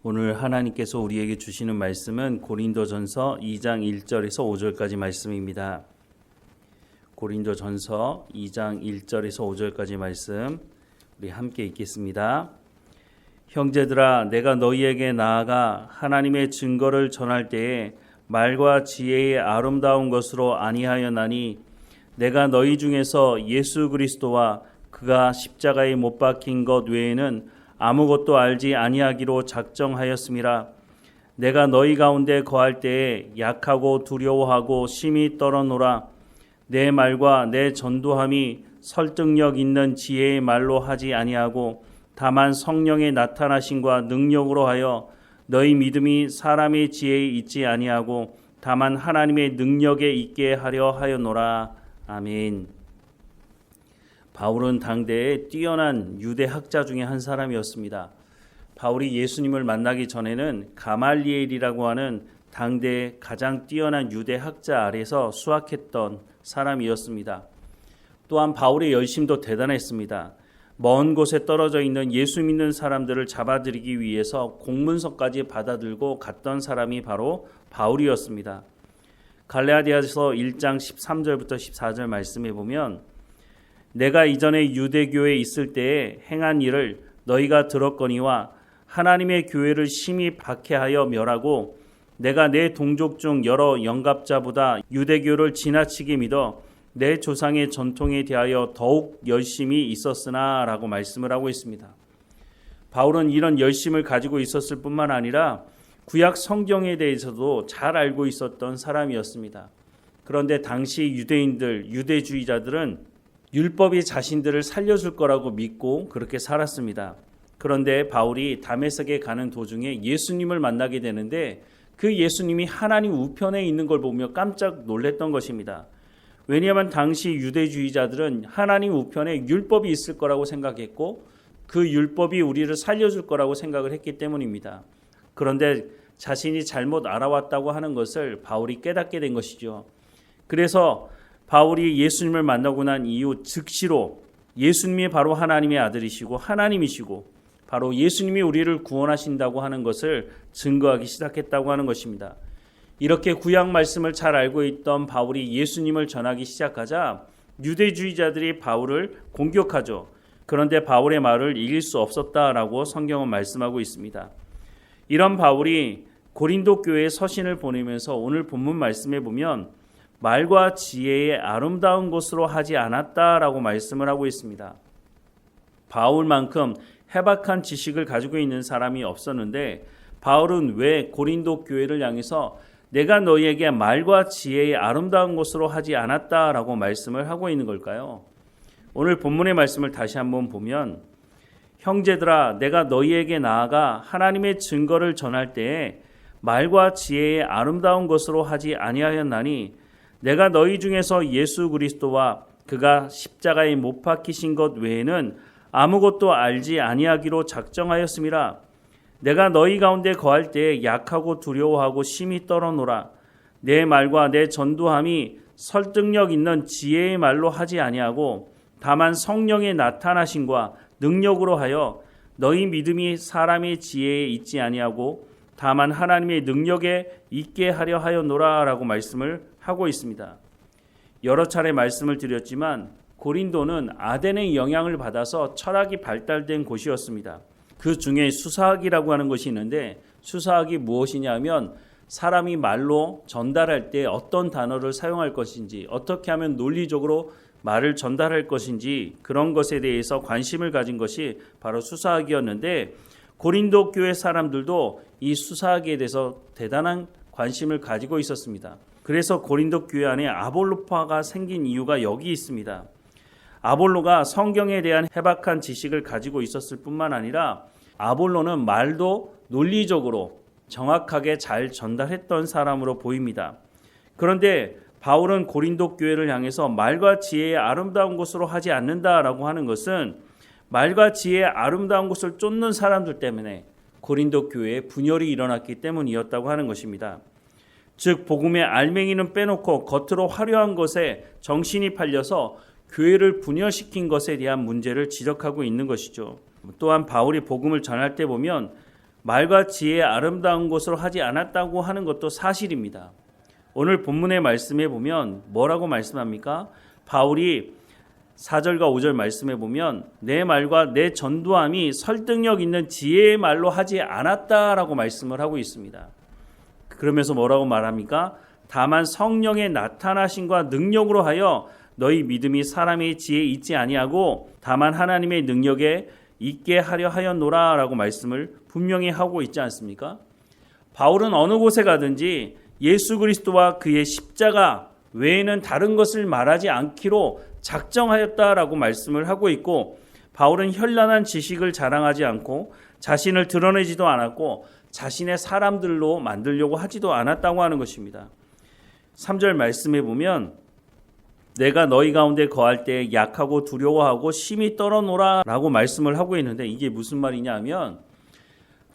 오늘 하나님께서 우리에게 주시는 말씀은 고린도전서 2장 1절에서 5절까지 말씀입니다. 고린도전서 2장 1절에서 5절까지 말씀 우리 함께 읽겠습니다. 형제들아, 내가 너희에게 나아가 하나님의 증거를 전할 때에 말과 지혜의 아름다운 것으로 아니하였나니 내가 너희 중에서 예수 그리스도와 그가 십자가에 못 박힌 것 외에는 아무것도 알지 아니하기로 작정하였음이라. 내가 너희 가운데 거할 때에 약하고 두려워하고 심히 떨어노라. 내 말과 내 전도함이 설득력 있는 지혜의 말로 하지 아니하고 다만 성령의 나타나심과 능력으로 하여 너희 믿음이 사람의 지혜에 있지 아니하고 다만 하나님의 능력에 있게 하려 하였노라. 아멘. 바울은 당대의 뛰어난 유대 학자 중에 한 사람이었습니다. 바울이 예수님을 만나기 전에는 가말리엘이라고 하는 당대의 가장 뛰어난 유대 학자 아래서 수학했던 사람이었습니다. 또한 바울의 열심도 대단했습니다. 먼 곳에 떨어져 있는 예수 믿는 사람들을 잡아들이기 위해서 공문서까지 받아들고 갔던 사람이 바로 바울이었습니다. 갈라디아서 1장 13절부터 14절 말씀에 보면 내가 이전에 유대교에 있을 때에 행한 일을 너희가 들었거니와 하나님의 교회를 심히 박해하여 멸하고 내가 내 동족 중 여러 영갑자보다 유대교를 지나치게 믿어 내 조상의 전통에 대하여 더욱 열심히 있었으나 라고 말씀을 하고 있습니다. 바울은 이런 열심을 가지고 있었을 뿐만 아니라 구약 성경에 대해서도 잘 알고 있었던 사람이었습니다. 그런데 당시 유대인들, 유대주의자들은 율법이 자신들을 살려줄 거라고 믿고 그렇게 살았습니다. 그런데 바울이 다메섹에 가는 도중에 예수님을 만나게 되는데 그 예수님이 하나님 우편에 있는 걸 보며 깜짝 놀랐던 것입니다. 왜냐하면 당시 유대주의자들은 하나님 우편에 율법이 있을 거라고 생각했고 그 율법이 우리를 살려줄 거라고 생각을 했기 때문입니다. 그런데 자신이 잘못 알아왔다고 하는 것을 바울이 깨닫게 된 것이죠. 그래서 바울이 예수님을 만나고 난 이후 즉시로 예수님이 바로 하나님의 아들이시고 하나님이시고 바로 예수님이 우리를 구원하신다고 하는 것을 증거하기 시작했다고 하는 것입니다. 이렇게 구약 말씀을 잘 알고 있던 바울이 예수님을 전하기 시작하자 유대주의자들이 바울을 공격하죠. 그런데 바울의 말을 이길 수 없었다라고 성경은 말씀하고 있습니다. 이런 바울이 고린도 교회에 서신을 보내면서 오늘 본문 말씀에 보면 말과 지혜의 아름다운 것으로 하지 않았다라고 말씀을 하고 있습니다. 바울만큼 해박한 지식을 가지고 있는 사람이 없었는데 바울은 왜 고린도 교회를 향해서 내가 너희에게 말과 지혜의 아름다운 것으로 하지 않았다라고 말씀을 하고 있는 걸까요? 오늘 본문의 말씀을 다시 한번 보면 형제들아, 내가 너희에게 나아가 하나님의 증거를 전할 때에 말과 지혜의 아름다운 것으로 하지 아니하였나니 내가 너희 중에서 예수 그리스도와 그가 십자가에 못 박히신 것 외에는 아무것도 알지 아니하기로 작정하였음이라. 내가 너희 가운데 거할 때에 약하고 두려워하고 심히 떨어노라. 내 말과 내 전도함이 설득력 있는 지혜의 말로 하지 아니하고 다만 성령의 나타나심과 능력으로 하여 너희 믿음이 사람의 지혜에 있지 아니하고 다만 하나님의 능력에 있게 하려 하였노라 라고 말씀을 하고 있습니다. 여러 차례 말씀을 드렸지만 고린도는 아덴의 영향을 받아서 철학이 발달된 곳이었습니다. 그 중에 수사학이라고 하는 것이 있는데 수사학이 무엇이냐면 사람이 말로 전달할 때 어떤 단어를 사용할 것인지 어떻게 하면 논리적으로 말을 전달할 것인지 그런 것에 대해서 관심을 가진 것이 바로 수사학이었는데 고린도 교회 사람들도 이 수사학에 대해서 대단한 관심을 가지고 있었습니다. 그래서 고린도 교회 안에 아볼로파가 생긴 이유가 여기 있습니다. 아볼로가 성경에 대한 해박한 지식을 가지고 있었을 뿐만 아니라 아볼로는 말도 논리적으로 정확하게 잘 전달했던 사람으로 보입니다. 그런데 바울은 고린도 교회를 향해서 말과 지혜의 아름다운 것으로 하지 않는다라고 하는 것은 말과 지혜의 아름다운 것을 쫓는 사람들 때문에 고린도 교회에 분열이 일어났기 때문이었다고 하는 것입니다. 즉 복음의 알맹이는 빼놓고 겉으로 화려한 것에 정신이 팔려서 교회를 분열시킨 것에 대한 문제를 지적하고 있는 것이죠. 또한 바울이 복음을 전할 때 보면 말과 지혜의 아름다운 것으로 하지 않았다고 하는 것도 사실입니다. 오늘 본문의 말씀에 보면 뭐라고 말씀합니까? 바울이 4절과 5절 말씀에 보면 내 말과 내 전도함이 설득력 있는 지혜의 말로 하지 않았다라고 말씀을 하고 있습니다. 그러면서 뭐라고 말합니까? 다만 성령의 나타나심과 능력으로 하여 너희 믿음이 사람의 지혜에 있지 아니하고 다만 하나님의 능력에 있게 하려 하였노라라고 말씀을 분명히 하고 있지 않습니까? 바울은 어느 곳에 가든지 예수 그리스도와 그의 십자가 외에는 다른 것을 말하지 않기로 작정하였다라고 말씀을 하고 있고, 바울은 현란한 지식을 자랑하지 않고 자신을 드러내지도 않았고 자신의 사람들로 만들려고 하지도 않았다고 하는 것입니다. 3절 말씀에 보면 내가 너희 가운데 거할 때 약하고 두려워하고 심히 떨어노라 라고 말씀을 하고 있는데, 이게 무슨 말이냐 하면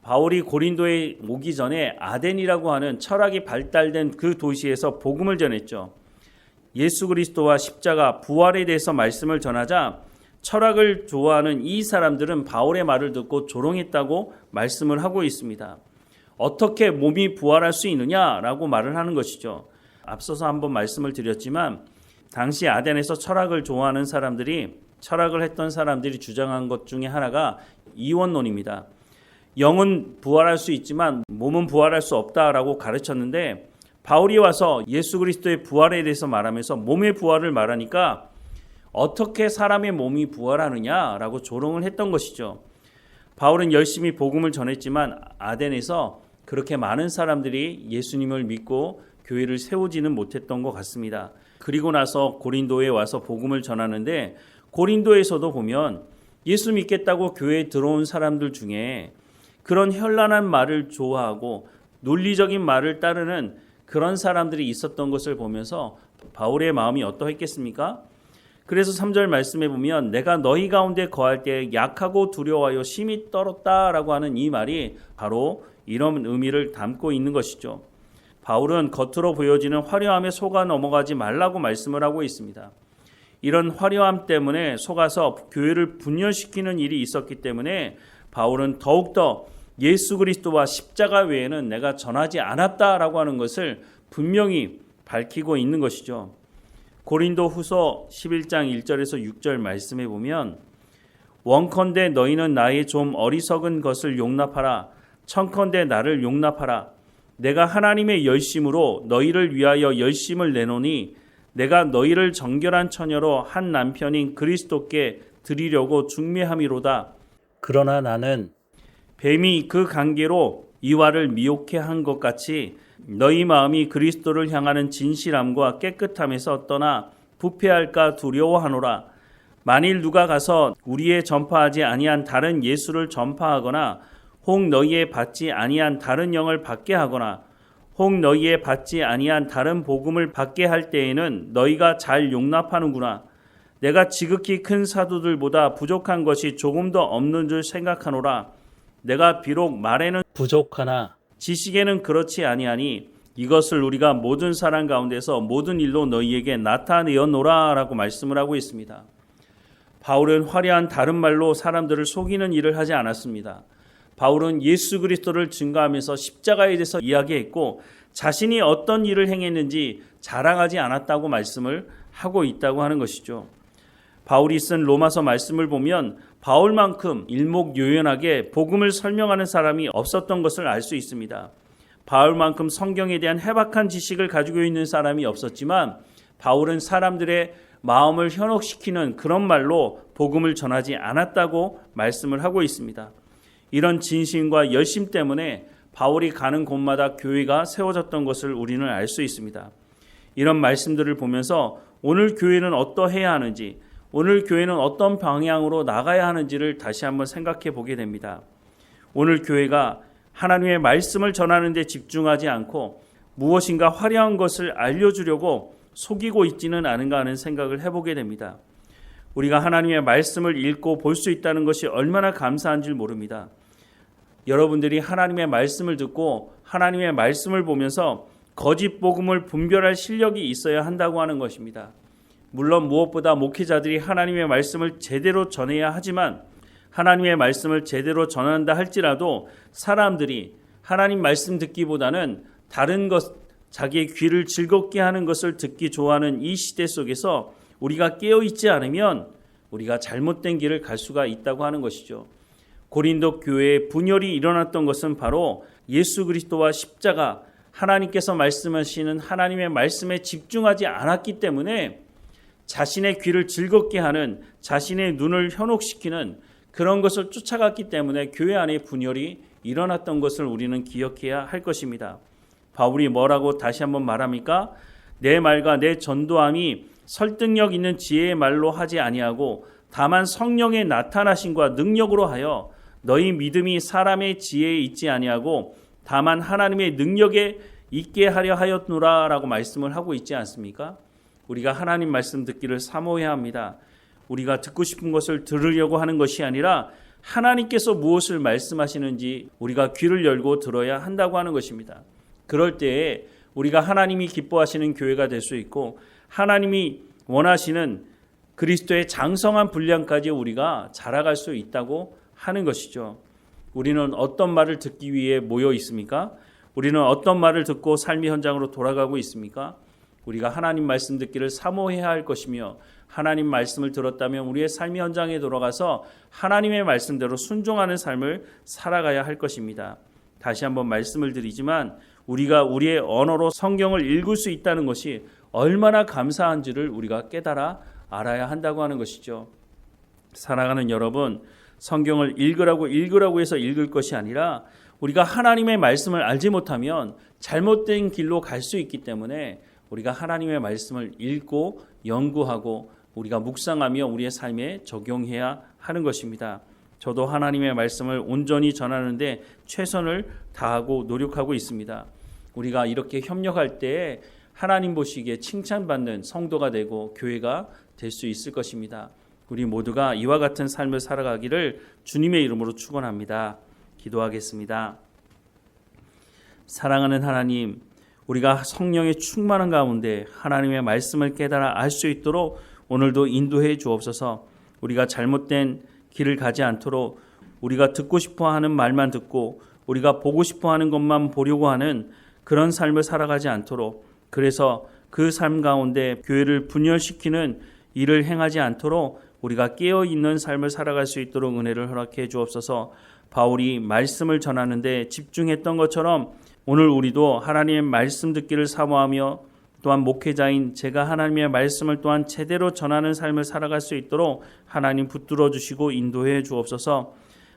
바울이 고린도에 오기 전에 아덴이라고 하는 철학이 발달된 그 도시에서 복음을 전했죠. 예수 그리스도와 십자가, 부활에 대해서 말씀을 전하자 철학을 좋아하는 이 사람들은 바울의 말을 듣고 조롱했다고 말씀을 하고 있습니다. 어떻게 몸이 부활할 수 있느냐라고 말을 하는 것이죠. 앞서서 한번 말씀을 드렸지만 당시 아덴에서 철학을 좋아하는 사람들이, 철학을 했던 사람들이 주장한 것 중에 하나가 이원론입니다. 영은 부활할 수 있지만 몸은 부활할 수 없다라고 가르쳤는데, 바울이 와서 예수 그리스도의 부활에 대해서 말하면서 몸의 부활을 말하니까 어떻게 사람의 몸이 부활하느냐라고 조롱을 했던 것이죠. 바울은 열심히 복음을 전했지만 아덴에서 그렇게 많은 사람들이 예수님을 믿고 교회를 세우지는 못했던 것 같습니다. 그리고 나서 고린도에 와서 복음을 전하는데, 고린도에서도 보면 예수 믿겠다고 교회에 들어온 사람들 중에 그런 현란한 말을 좋아하고 논리적인 말을 따르는 그런 사람들이 있었던 것을 보면서 바울의 마음이 어떠했겠습니까? 그래서 3절 말씀에 보면 내가 너희 가운데 거할 때 약하고 두려워하여 심히 떨었다라고 하는 이 말이 바로 이런 의미를 담고 있는 것이죠. 바울은 겉으로 보여지는 화려함에 속아 넘어가지 말라고 말씀을 하고 있습니다. 이런 화려함 때문에 속아서 교회를 분열시키는 일이 있었기 때문에 바울은 더욱더 예수 그리스도와 십자가 외에는 내가 전하지 않았다라고 하는 것을 분명히 밝히고 있는 것이죠. 고린도 후서 11장 1절에서 6절 말씀에 보면 원컨대 너희는 나의 좀 어리석은 것을 용납하라. 청컨대 나를 용납하라. 내가 하나님의 열심으로 너희를 위하여 열심을 내노니 내가 너희를 정결한 처녀로 한 남편인 그리스도께 드리려고 중매함이로다. 그러나 나는 뱀이 그 관계로 이와를 미혹해 한 것 같이 너희 마음이 그리스도를 향하는 진실함과 깨끗함에서 떠나 부패할까 두려워하노라. 만일 누가 가서 우리의 전파하지 아니한 다른 예수를 전파하거나 혹 너희의 받지 아니한 다른 영을 받게 하거나 혹 너희의 받지 아니한 다른 복음을 받게 할 때에는 너희가 잘 용납하는구나. 내가 지극히 큰 사도들보다 부족한 것이 조금 더 없는 줄 생각하노라. 내가 비록 말에는 부족하나 지식에는 그렇지 아니하니 이것을 우리가 모든 사람 가운데서 모든 일로 너희에게 나타내어노라 라고 말씀을 하고 있습니다. 바울은 화려한 다른 말로 사람들을 속이는 일을 하지 않았습니다. 바울은 예수 그리스도를 증거하면서 십자가에 대해서 이야기했고 자신이 어떤 일을 행했는지 자랑하지 않았다고 말씀을 하고 있다고 하는 것이죠. 바울이 쓴 로마서 말씀을 보면 바울만큼 일목요연하게 복음을 설명하는 사람이 없었던 것을 알 수 있습니다. 바울만큼 성경에 대한 해박한 지식을 가지고 있는 사람이 없었지만 바울은 사람들의 마음을 현혹시키는 그런 말로 복음을 전하지 않았다고 말씀을 하고 있습니다. 이런 진심과 열심 때문에 바울이 가는 곳마다 교회가 세워졌던 것을 우리는 알 수 있습니다. 이런 말씀들을 보면서 오늘 교회는 어떠해야 하는지, 오늘 교회는 어떤 방향으로 나가야 하는지를 다시 한번 생각해 보게 됩니다. 오늘 교회가 하나님의 말씀을 전하는 데 집중하지 않고 무엇인가 화려한 것을 알려주려고 속이고 있지는 않은가 하는 생각을 해보게 됩니다. 우리가 하나님의 말씀을 읽고 볼 수 있다는 것이 얼마나 감사한 줄 모릅니다. 여러분들이 하나님의 말씀을 듣고 하나님의 말씀을 보면서 거짓 복음을 분별할 실력이 있어야 한다고 하는 것입니다. 물론 무엇보다 목회자들이 하나님의 말씀을 제대로 전해야 하지만 하나님의 말씀을 제대로 전한다 할지라도 사람들이 하나님 말씀 듣기보다는 다른 것, 자기의 귀를 즐겁게 하는 것을 듣기 좋아하는 이 시대 속에서 우리가 깨어있지 않으면 우리가 잘못된 길을 갈 수가 있다고 하는 것이죠. 고린도 교회에 분열이 일어났던 것은 바로 예수 그리스도와 십자가, 하나님께서 말씀하시는 하나님의 말씀에 집중하지 않았기 때문에 자신의 귀를 즐겁게 하는, 자신의 눈을 현혹시키는 그런 것을 쫓아갔기 때문에 교회 안에 분열이 일어났던 것을 우리는 기억해야 할 것입니다. 바울이 뭐라고 다시 한번 말합니까? 내 말과 내 전도함이 설득력 있는 지혜의 말로 하지 아니하고 다만 성령의 나타나심과 능력으로 하여 너희 믿음이 사람의 지혜에 있지 아니하고 다만 하나님의 능력에 있게 하려 하였노라 라고 말씀을 하고 있지 않습니까? 우리가 하나님 말씀 듣기를 사모해야 합니다. 우리가 듣고 싶은 것을 들으려고 하는 것이 아니라 하나님께서 무엇을 말씀하시는지 우리가 귀를 열고 들어야 한다고 하는 것입니다. 그럴 때에 우리가 하나님이 기뻐하시는 교회가 될 수 있고 하나님이 원하시는 그리스도의 장성한 분량까지 우리가 자라갈 수 있다고 하는 것이죠. 우리는 어떤 말을 듣기 위해 모여 있습니까? 우리는 어떤 말을 듣고 삶의 현장으로 돌아가고 있습니까? 우리가 하나님 말씀 듣기를 사모해야 할 것이며 하나님 말씀을 들었다면 우리의 삶의 현장에 돌아가서 하나님의 말씀대로 순종하는 삶을 살아가야 할 것입니다. 다시 한번 말씀을 드리지만 우리가 우리의 언어로 성경을 읽을 수 있다는 것이 얼마나 감사한지를 우리가 깨달아 알아야 한다고 하는 것이죠. 사랑하는 여러분, 성경을 읽으라고 해서 읽을 것이 아니라 우리가 하나님의 말씀을 알지 못하면 잘못된 길로 갈 수 있기 때문에 우리가 하나님의 말씀을 읽고 연구하고 우리가 묵상하며 우리의 삶에 적용해야 하는 것입니다. 저도 하나님의 말씀을 온전히 전하는데 최선을 다하고 노력하고 있습니다. 우리가 이렇게 협력할 때 하나님 보시기에 칭찬받는 성도가 되고 교회가 될 수 있을 것입니다. 우리 모두가 이와 같은 삶을 살아가기를 주님의 이름으로 축원합니다. 기도하겠습니다. 사랑하는 하나님, 우리가 성령의 충만한 가운데 하나님의 말씀을 깨달아 알 수 있도록 오늘도 인도해 주옵소서. 우리가 잘못된 길을 가지 않도록 우리가 듣고 싶어하는 말만 듣고 우리가 보고 싶어하는 것만 보려고 하는 그런 삶을 살아가지 않도록, 그래서 그 삶 가운데 교회를 분열시키는 일을 행하지 않도록 우리가 깨어있는 삶을 살아갈 수 있도록 은혜를 허락해 주옵소서. 바울이 말씀을 전하는데 집중했던 것처럼 오늘 우리도 하나님의 말씀 듣기를 사모하며 또한 목회자인 제가 하나님의 말씀을 또한 제대로 전하는 삶을 살아갈 수 있도록 하나님 붙들어 주시고 인도해 주옵소서.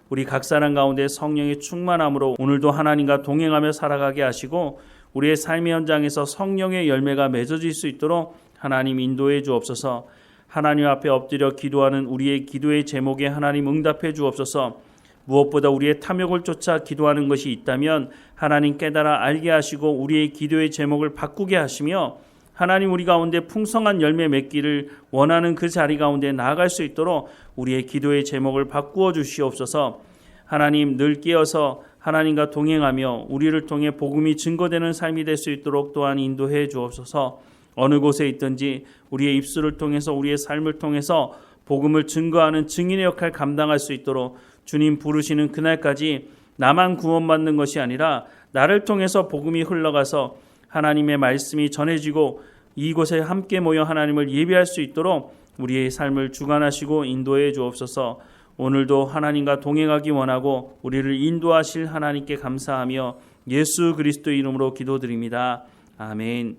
우리 각 사람 가운데 성령의 충만함으로 오늘도 하나님과 동행하며 살아가게 하시고 우리의 삶의 현장에서 성령의 열매가 맺어질 수 있도록 하나님 인도해 주옵소서. 하나님 앞에 엎드려 기도하는 우리의 기도의 제목에 하나님 응답해 주옵소서. 무엇보다 우리의 탐욕을 쫓아 기도하는 것이 있다면 하나님 깨달아 알게 하시고 우리의 기도의 제목을 바꾸게 하시며 하나님 우리 가운데 풍성한 열매 맺기를 원하는 그 자리 가운데 나아갈 수 있도록 우리의 기도의 제목을 바꾸어 주시옵소서. 하나님 늘 깨어서 하나님과 동행하며 우리를 통해 복음이 증거되는 삶이 될 수 있도록 또한 인도해 주옵소서. 어느 곳에 있든지 우리의 입술을 통해서 우리의 삶을 통해서 복음을 증거하는 증인의 역할 감당할 수 있도록 주님 부르시는 그날까지 나만 구원받는 것이 아니라 나를 통해서 복음이 흘러가서 하나님의 말씀이 전해지고 이곳에 함께 모여 하나님을 예배할 수 있도록 우리의 삶을 주관하시고 인도해 주옵소서. 오늘도 하나님과 동행하기 원하고 우리를 인도하실 하나님께 감사하며 예수 그리스도 이름으로 기도드립니다. 아멘.